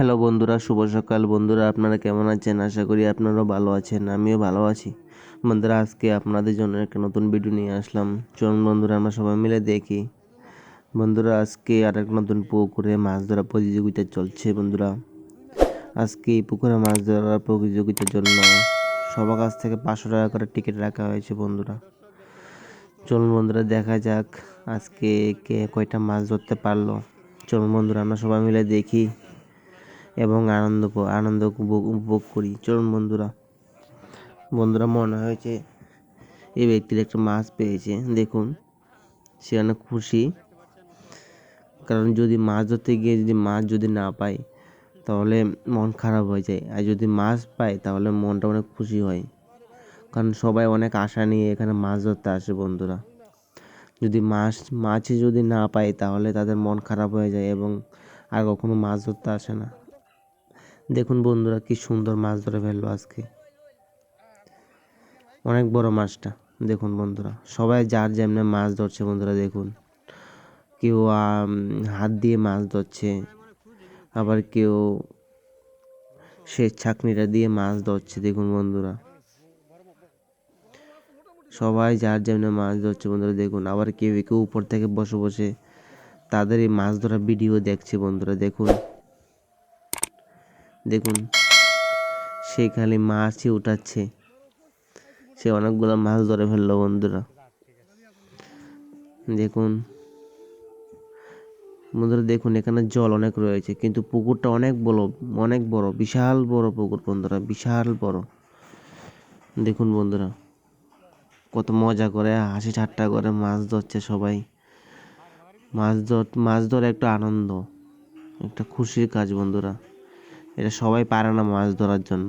Hello বন্ধুরা, শুভ সকাল। বন্ধুরা, আপনারা কেমন আছেন? আশা করি আপনারাও ভালো আছেন। আমিও ভালো আছি। বন্ধুরা, আজকে আপনাদের জন্য একটা নতুন ভিডিও নিয়ে আসলাম। চলুন বন্ধুরা, আমরা সবাই মিলে দেখি। বন্ধুরা, আজকে আরেক নতুন পুকুরে মাছ ধরা প্রতিযোগিতা চলছে। বন্ধুরা, আজকে এই পুকুরে মাছ ধরার প্রতিযোগিতার জন্য সবার কাছ থেকে 500 টাকা করে টিকিট রাখা হয়েছে। বন্ধুরা, চলুন বন্ধুরা, দেখা যাক আজকে কে কয়টা মাছ ধরতে পারলো। চলুন বন্ধুরা, আমরা সবাই মিলে দেখি এবং আনন্দ উপভোগ করি। চলুন বন্ধুরা। বন্ধুরা, মনে হয়েছে এই ব্যক্তির একটা মাছ পেয়েছে। দেখুন, সে অনেক খুশি, কারণ যদি মাছ ধরতে গিয়ে মাছ না পায় তাহলে মন খারাপ হয়ে যায়, আর যদি মাছ পায় তাহলে মনটা অনেক খুশি হয়। কারণ সবাই অনেক আশা নিয়ে এখানে মাছ ধরতে আসে। বন্ধুরা, যদি মাছই যদি না পায় তাহলে তাদের মন খারাপ হয়ে যায় এবং আর কখনো মাছ ধরতে আসে না। দেখুন বন্ধুরা, কি সুন্দর মাছ ধরে ফেললো আজকে। অনেক বড় মাছটা। দেখুন বন্ধুরা, সবাই যার যেমন মাছ ধরছে। বন্ধুরা দেখুন, কেউ হাত দিয়ে মাছ ধরছে, আবার কেউ সে ছাঁকনিটা দিয়ে মাছ ধরছে। দেখুন বন্ধুরা, সবাই যার যেমন মাছ ধরছে। বন্ধুরা দেখুন, আবার কেউ কেউ উপর থেকে বসে বসে তাদের এই মাছ ধরা ভিডিও দেখছে। বন্ধুরা দেখুন, দেখুন সে খালি মাছই উঠাচ্ছে। সে অনেকগুলো মাছ ধরে ফেললো। বন্ধুরা দেখুন, বন্ধুরা দেখুন, এখানে জল অনেক রয়েছে, কিন্তু পুকুরটা অনেক বড়, বিশাল বড় পুকুর। বন্ধুরা বিশাল বড়। দেখুন বন্ধুরা, কত মজা করে হাসি ঠাট্টা করে মাছ ধরছে সবাই। মাছ ধরা একটা আনন্দ, একটা খুশির কাজ। বন্ধুরা, এটা সবাই পারে না মাছ ধরার জন্য,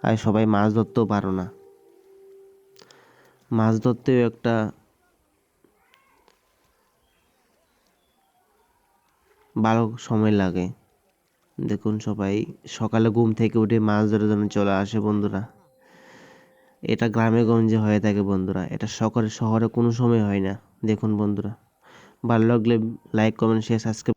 আর সবাই মাছ ধরতেও পারো না। মাছ ধরতেও একটা ভালো সময় লাগে। দেখুন, সবাই সকালে ঘুম থেকে উঠে মাছ ধরার জন্য চলে আসে। বন্ধুরা, এটা গ্রামে গঞ্জে হয়ে থাকে। বন্ধুরা, এটা শহরে কোনো সময় হয় না। দেখুন বন্ধুরা, ভালো লাগলে লাইক, কমেন্ট, শেয়ার, সাবস্ক্রাইব